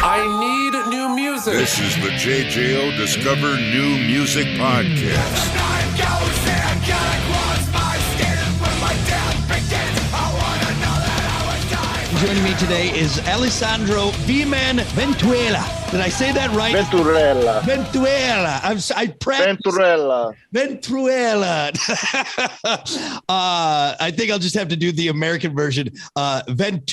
I need new music. This is the JJO Discover New Music Podcast. Joining me today is Alessandro Vman Ventuela. Did I say that right? Venturella. Ventuela. I think I'll just have to do the American version. How would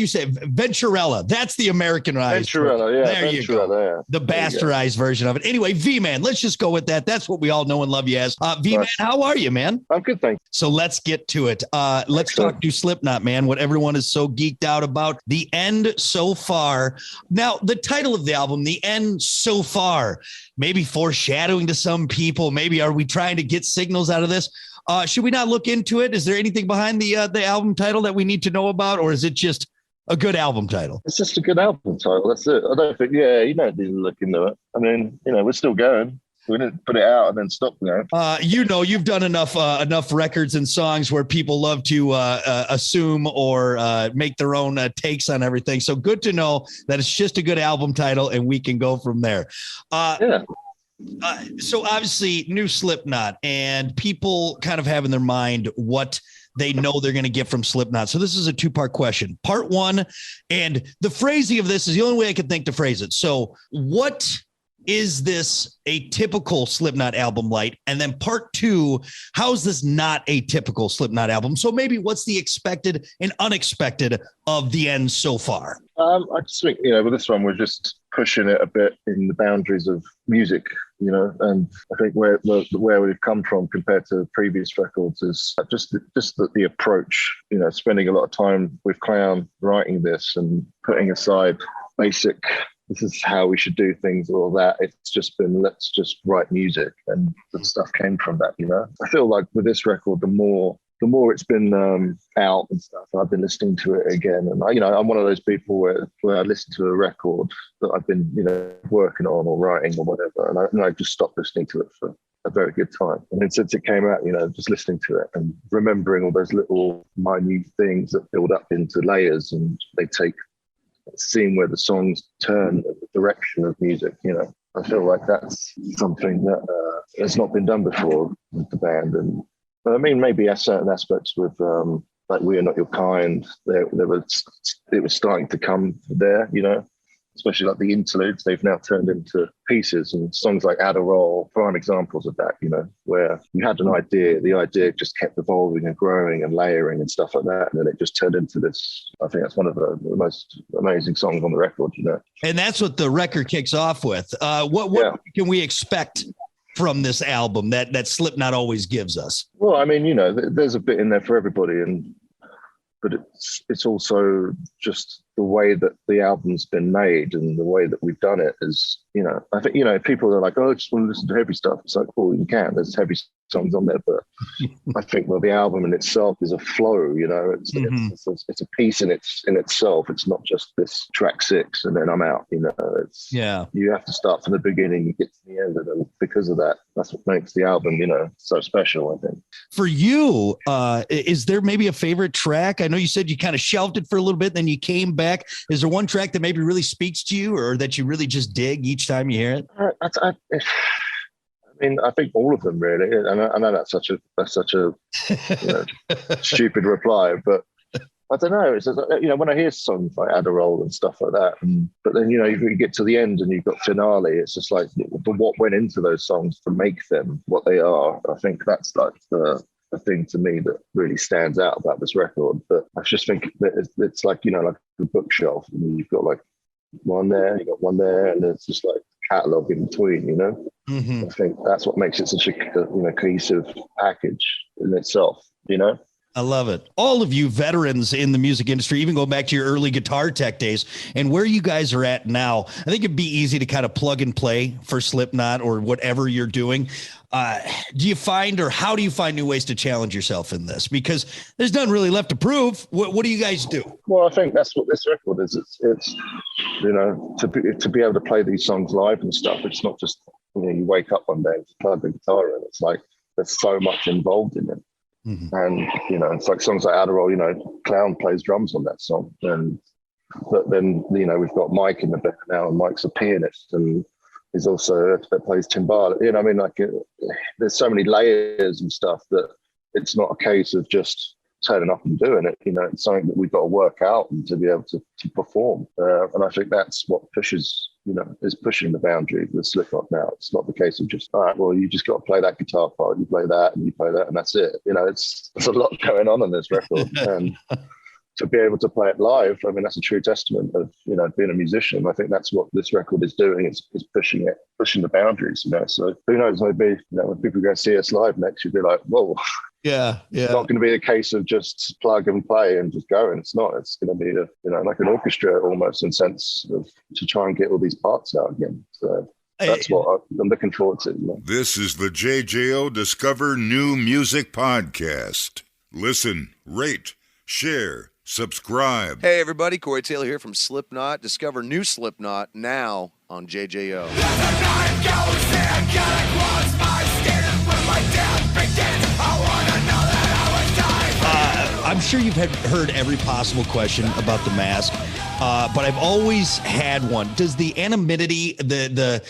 you say Venturella? That's the Americanized. Venturella, yeah. There you go. Yeah. The bastardized version of it. Anyway, V-Man, let's just go with that. That's what we all know and love you as. V-Man, how are you, man? I'm good, thanks. So let's get to it. Let's talk to Slipknot, man. What everyone is so geeked out about. The End So Far. Now, the title of the album, The End So Far, maybe foreshadowing to some people. Maybe are we trying to get signals out of this? Should we not look into it? Is there anything behind the album title that we need to know about, or is it just a good album title? It's just a good album title. That's it. I don't think, you don't need to look into it. I mean, we're still going. We didn't put it out and then stop now. You've done enough records and songs where people love to assume or make their own takes on everything. So good to know that it's just a good album title and we can go from there. So obviously new Slipknot, and people kind of have in their mind what they know they're going to get from Slipknot. So this is a two-part question. Part one, and the phrasing of this is the only way I could think to phrase it. So what is this a typical Slipknot album like? And then part two, how is this not a typical Slipknot album? So maybe what's the expected and unexpected of The End So Far? I just think, with this one, we're just pushing it a bit in the boundaries of music, and I think where we've come from compared to previous records is just the approach, spending a lot of time with Clown writing this and putting aside basic, this is how we should do things, all that. It's just been, let's just write music, and the stuff came from that, I feel like with this record, the more it's been out and stuff, I've been listening to it again. And I'm one of those people where I listen to a record that I've been, working on or writing or whatever. And I just stopped listening to it for a very good time. And then since it came out, just listening to it and remembering all those little minute things that build up into layers, and they take seeing where the songs turn the direction of music, I feel like that's something that has not been done before with the band. And I mean, maybe certain aspects with like We Are Not Your Kind, it was starting to come there, especially like the interludes, they've now turned into pieces, and songs like Adderall, prime examples of that, where you had an idea, the idea just kept evolving and growing and layering and stuff like that. And then it just turned into this. I think that's one of the most amazing songs on the record, And that's what the record kicks off with. What can we expect from this album that Slipknot always gives us? Well, I mean, there's a bit in there for everybody, but it's also just the way that the album's been made and the way that we've done it is, I think, people are like, oh, I just want to listen to heavy stuff. It's like, well, you can. There's heavy songs on there, but I think, the album in itself is a flow, it's a piece in itself. It's not just this track 6 and then I'm out, you have to start from the beginning, you get to the end, and because of that, that's what makes the album, so special, I think. For you, is there maybe a favorite track? I know you said you kind of shelved it for a little bit, then you came back. Is there one track that maybe really speaks to you, or that you really just dig each time you hear it? I mean, I think all of them really. And I know that's such a stupid reply, but I don't know. It's just, when I hear songs like Adderall and stuff like that, but then you get to the end and you've got finale. It's just like, but what went into those songs to make them what they are? I think that's like the thing to me that really stands out about this record. But I just think that it's like like a bookshelf, and you've got like one there, you got one there, and it's just like catalog in between, I think that's what makes it such a cohesive package in itself, I love it. All of you veterans in the music industry, even going back to your early guitar tech days and where you guys are at now, I think it'd be easy to kind of plug and play for Slipknot or whatever you're doing. Do you find, or how do you find new ways to challenge yourself in this? Because there's nothing really left to prove. What do you guys do? Well, I think that's what this record is. It's to be able to play these songs live and stuff. It's not just, you wake up one day and plug the guitar in. It's like, there's so much involved in it. And, it's like songs like Adderall, Clown plays drums on that song. And But then, you know, we've got Mike in the band now, and Mike's a pianist, and he's also plays timbale. You know, I mean, like there's so many layers and stuff that it's not a case of just turning up and doing it. You know, it's something that we've got to work out and to be able to perform. And I think that's what pushes, you know, is pushing the boundary with Slipknot now. It's not the case of just, all right, well, you just got to play that guitar part, you play that, and you play that, and that's it. You know, there's a lot going on this record. And to be able to play it live, I mean, that's a true testament of, you know, being a musician. I think that's what this record is doing. It's pushing the boundaries, you know. So who knows, maybe, you know, when people go see us live next, you'll be like, whoa. Yeah. It's not going to be a case of just plug and play and just go. And it's not. It's going to be like an orchestra almost, in sense of to try and get all these parts out again. So that's what I'm looking forward to. You know? This is the JJO Discover New Music Podcast. Listen, rate, share, subscribe. Hey everybody, Corey Taylor here from Slipknot. Discover new Slipknot now on JJO. I'm sure you've heard every possible question about the mask, but I've always had one. Does the anonymity, that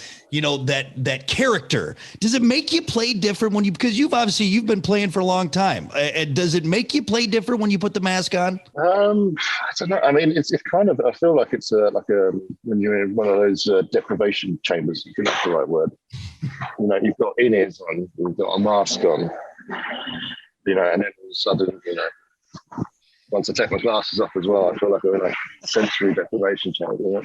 character, does it make you play different when because you've been playing for a long time? Does it make you play different when you put the mask on? I don't know. I mean, it's kind of. I feel like it's when you're in one of those deprivation chambers, if that's the right word. You know, you've got in-ears on, you've got a mask on. You know, and then all of a sudden, you know, once I take my glasses off as well, I feel like I'm in a sensory deprivation chamber. You know?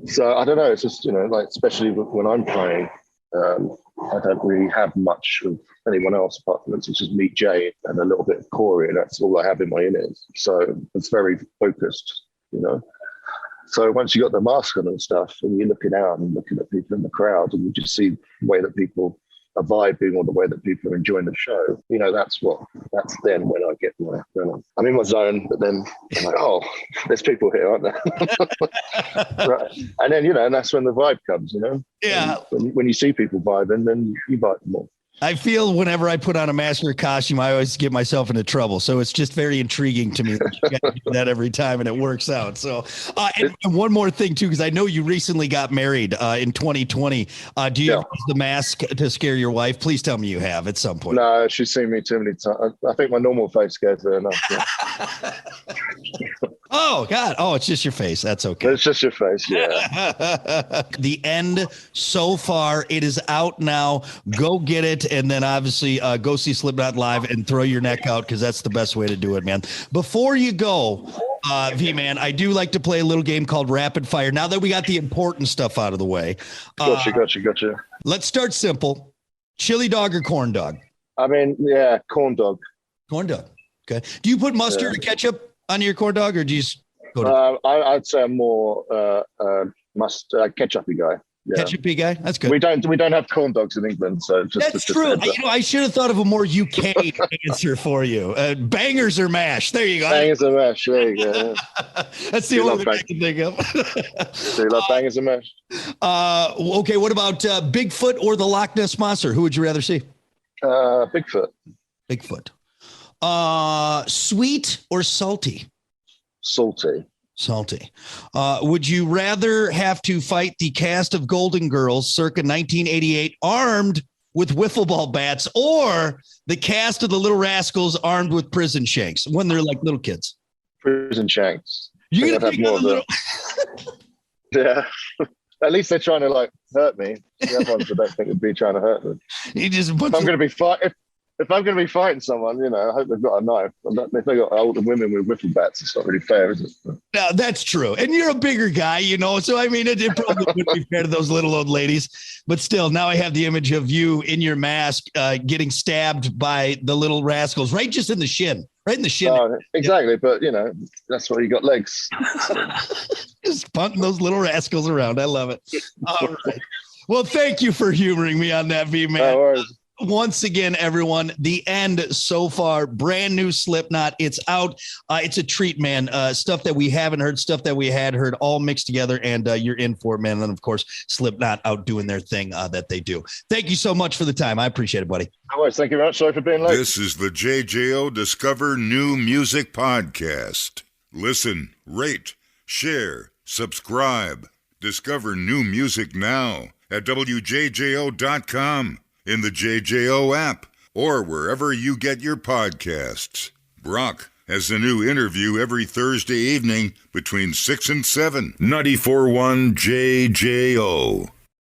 So I don't know. It's just, you know, like especially when I'm playing, I don't really have much of anyone else apart from it's just me, Jay, and a little bit of Corey, and that's all I have in my in-ears. So it's very focused, you know. So once you got the mask on and stuff, and you're looking out and looking at people in the crowd, and you just see the way that people are vibing or the way that people are enjoying the show, you know, that's then when I get I'm in my zone, but then I'm like, oh, there's people here, aren't there? Right. And then, you know, and that's when the vibe comes, you know? Yeah. When you see people vibing, then you vibe more. I feel whenever I put on a mask or a costume, I always get myself into trouble. So it's just very intriguing to me that you got to do that every time and it works out. So, and one more thing too, because I know you recently got married in 2020. Do you use the mask to scare your wife? Please tell me you have at some point. No, she's seen me too many times. I think my normal face scares her enough. Yeah. Oh God. Oh, it's just your face. That's okay. It's just your face. Yeah. The end so far. It is out now. Go get it. And then obviously go see Slipknot live and throw your neck out, because that's the best way to do it, man. Before you go, V-Man, I do like to play a little game called Rapid Fire. Now that we got the important stuff out of the way. Gotcha. Let's start simple. Chili dog or corn dog? I mean, yeah, corn dog. Corn dog. Okay. Do you put mustard or ketchup on your corn dog, or do you just go to I'd say I'm more ketchup-y guy. Yeah. Ketchup-y guy? That's good. We don't have corn dogs in England, so that's true. You know, I should have thought of a more UK answer for you. Bangers or mash? There you go. Bangers or mash. There you go. That's the only thing I can think of. Do you love bangers and mash? Okay. What about Bigfoot or the Loch Ness Monster? Who would you rather see? Bigfoot. Sweet or salty? Salty. Would you rather have to fight the cast of Golden Girls circa 1988 armed with wiffle ball bats, or the cast of the Little Rascals armed with prison shanks when they're like little kids? Prison shanks. You're gonna have more of the Yeah. At least they're trying to like hurt me. The other ones I don't think would be trying to hurt me. If I'm going to be fighting someone, you know, I hope they've got a knife. If they got older women with wiffle bats, it's not really fair, is it? No, that's true. And you're a bigger guy, you know, so I mean, it probably wouldn't be fair to those little old ladies. But still, now I have the image of you in your mask getting stabbed by the Little Rascals, right just in the shin. Right in the shin. Exactly. Yeah. But, you know, that's why you got legs. Just punting those Little Rascals around. I love it. All right. Well, thank you for humoring me on that, V-Man. No worries. Once again, everyone, the end so far, brand new Slipknot. It's out. It's a treat, man. Stuff that we haven't heard, stuff that we had heard, all mixed together, and you're in for it, man. And of course, Slipknot out doing their thing that they do. Thank you so much for the time. I appreciate it, buddy. No worries. Thank you very much. Sorry for being late. This is the JJO Discover New Music Podcast. Listen, rate, share, subscribe. Discover new music now at WJJO.com, in the JJO app, or wherever you get your podcasts. Brock has a new interview every Thursday evening between 6 and 7. 94.1 JJO.